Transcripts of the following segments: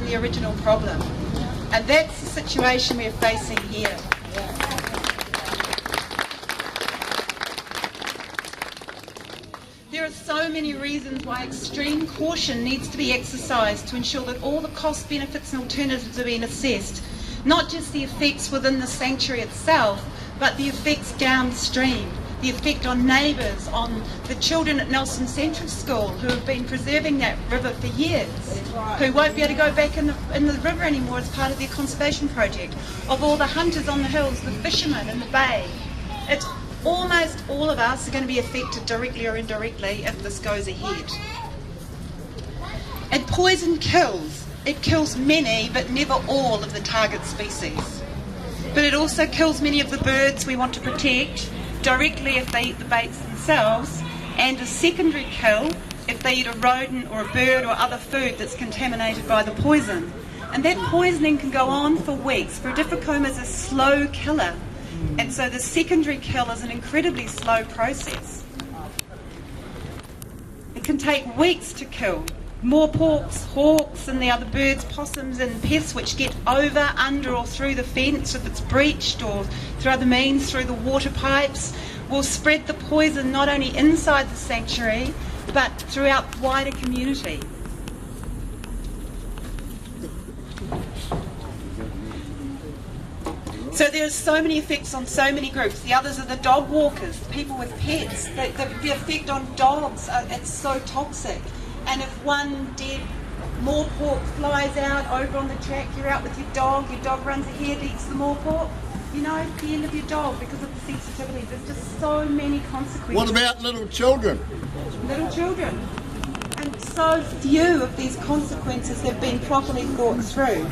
than the original problem. And that's the situation we're facing here. There are so many reasons why extreme caution needs to be exercised to ensure that all the cost, benefits and alternatives are being assessed. Not just the effects within the sanctuary itself, but the effects downstream, the effect on neighbours, on the children at Nelson Central School who have been preserving that river for years, who won't be able to go back in the river anymore as part of their conservation project, of all the hunters on the hills, the fishermen in the bay. It's almost all of us are going to be affected directly or indirectly if this goes ahead. And poison kills. It kills many, but never all of the target species. But it also kills many of the birds we want to protect directly if they eat the baits themselves, and a secondary kill if they eat a rodent or a bird or other food that's contaminated by the poison. And that poisoning can go on for weeks. Brodifacoum is a slow killer. And so the secondary kill is an incredibly slow process. It can take weeks to kill. Moorporks, hawks and the other birds, possums and pests which get over, under or through the fence if it's breached, or through other means, through the water pipes, will spread the poison not only inside the sanctuary but throughout the wider community. So there's so many effects on so many groups. The others are the dog walkers, people with pets. The effect on dogs, it's so toxic. And if one dead moorpork flies out over on the track, you're out with your dog runs ahead, eats the moorpork, you know, the end of your dog because of the sensitivity. There's just so many consequences. What about little children? Little children. And so few of these consequences have been properly thought through.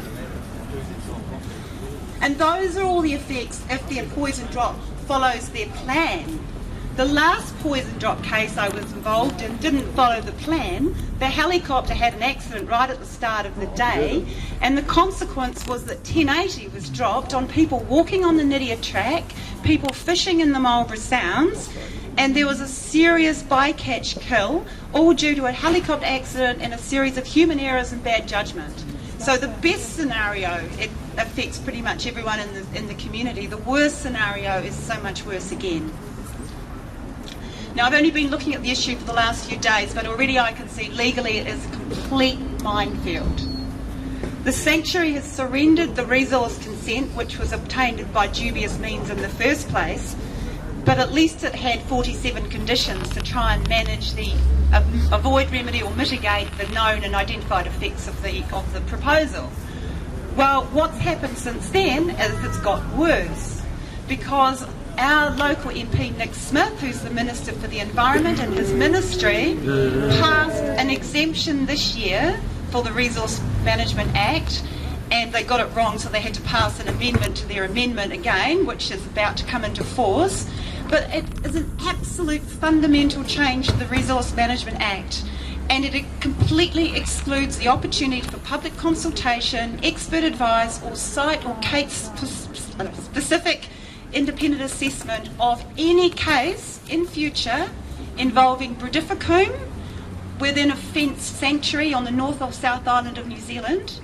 And those are all the effects if their poison drop follows their plan. The last poison drop case I was involved in didn't follow the plan. The helicopter had an accident right at the start of the day, and the consequence was that 1080 was dropped on people walking on the Nydia track, people fishing in the Marlborough Sounds, and there was a serious bycatch kill, all due to a helicopter accident and a series of human errors and bad judgment. So the best scenario, it affects pretty much everyone in the community. The worst scenario is so much worse again. Now, I've only been looking at the issue for the last few days, but already I can see legally it is a complete minefield. The sanctuary has surrendered the resource consent, which was obtained by dubious means in the first place, but at least it had 47 conditions to try and manage the avoid, remedy or mitigate the known and identified effects of the proposal. Well, what's happened since then is it's got worse, because our local MP Nick Smith, who's the Minister for the Environment, and his ministry passed an exemption this year for the Resource Management Act, and they got it wrong, so they had to pass an amendment to their amendment again, which is about to come into force. But it is an absolute fundamental change to the Resource Management Act, and it completely excludes the opportunity for public consultation, expert advice or site or case specific independent assessment of any case in future involving brodifacoum within a fenced sanctuary on the North or South Island of New Zealand,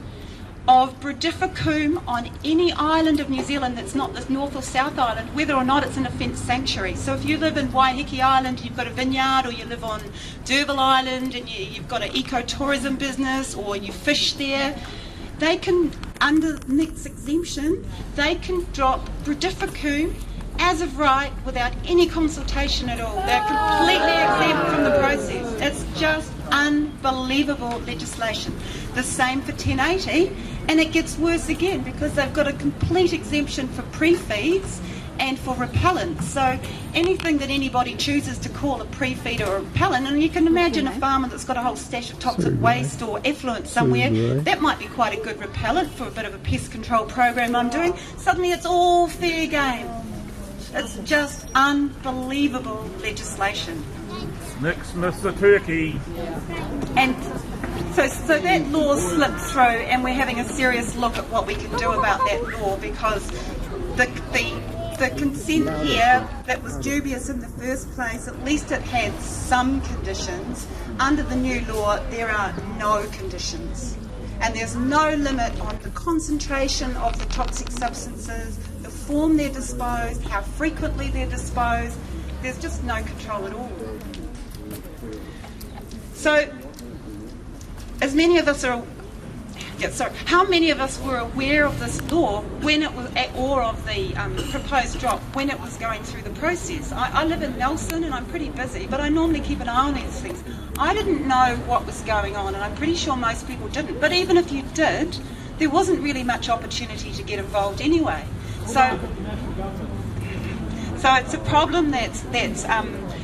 of brodifacoum on any island of New Zealand that's not the North or South Island, whether or not it's in a fenced sanctuary. So if you live in Waiheke Island, you've got a vineyard, or you live on D'Urville Island and you've got an eco-tourism business, or you fish there, they can, under Nick's exemption, they can drop brodifacoum as of right without any consultation at all. They're completely exempt from the process. It's just unbelievable legislation. The same for 1080, and it gets worse again because they've got a complete exemption for pre-feeds and for repellents. So anything that anybody chooses to call a pre-feed or a repellent, and you can imagine a farmer that's got a whole stash of toxic waste or effluent somewhere, that might be quite a good repellent for a bit of a pest control program I'm doing. Suddenly it's all fair game. It's just unbelievable legislation. Next, Mr. Turkey. And so that law slipped through, and we're having a serious look at what we can do about that law, because the consent here that was dubious in the first place, at least it had some conditions. Under the new law, there are no conditions. and there's no limit on the concentration of the toxic substances, the form they're disposed, how frequently they're disposed. There's just no control at all. So, as many of us are, how many of us were aware of this law when it was, or of the proposed drop when it was going through the process? I live in Nelson and I'm pretty busy, but I normally keep an eye on these things. I didn't know what was going on, and I'm pretty sure most people didn't. But even if you did, there wasn't really much opportunity to get involved anyway. So it's a problem that's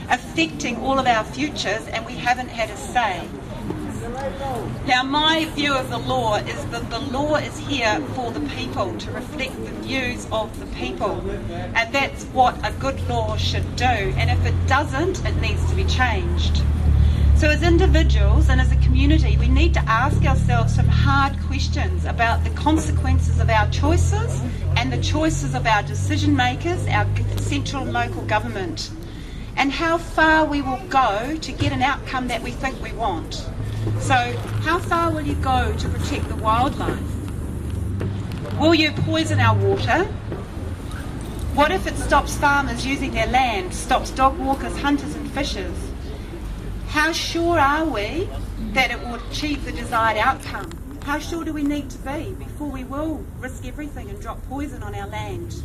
affecting all of our futures, and we haven't had a say. Now, my view of the law is that the law is here for the people, to reflect the views of the people, and that's what a good law should do, and if it doesn't, it needs to be changed. So as individuals and as a community, we need to ask ourselves some hard questions about the consequences of our choices and the choices of our decision makers, our central and local government, and how far we will go to get an outcome that we think we want. So, how far will you go to protect the wildlife? Will you poison our water? What if it stops farmers using their land, stops dog walkers, hunters and fishers? How sure are we that it will achieve the desired outcome? How sure do we need to be before we will risk everything and drop poison on our land?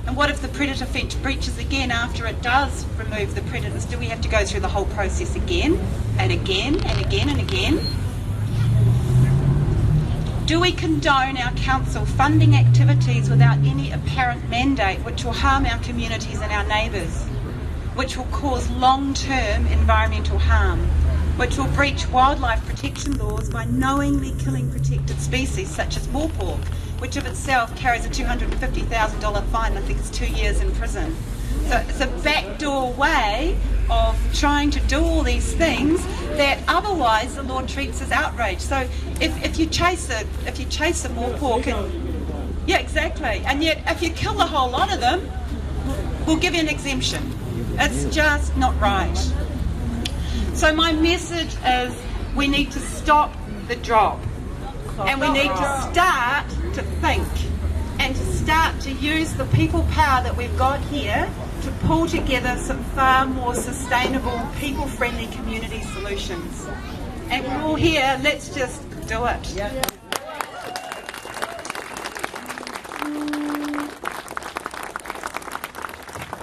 And what if the predator fence breaches again after it does remove the predators? Do we have to go through the whole process again and again and again and again? Do we condone our council funding activities without any apparent mandate which will harm our communities and our neighbours, which will cause long-term environmental harm, which will breach wildlife protection laws by knowingly killing protected species such as moorpork, which of itself carries a $250,000 fine, I think it's 2 years in prison. So it's a backdoor way of trying to do all these things that otherwise the law treats as outrage. So if you chase a moorpork, and yeah, exactly, and yet if you kill the whole lot of them, we'll give you an exemption. It's just not right. So my message is we need to stop the drop, and we need to start to think and to start to use the people power that we've got here to pull together some far more sustainable, people-friendly community solutions. And we're all here, let's just do it.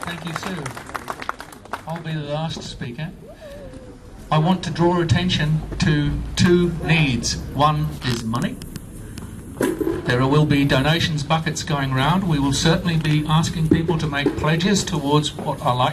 Thank you, Sue. I'll be the last speaker. I want to draw attention to two needs. One is money. There will be donations buckets going round. We will certainly be asking people to make pledges towards what I like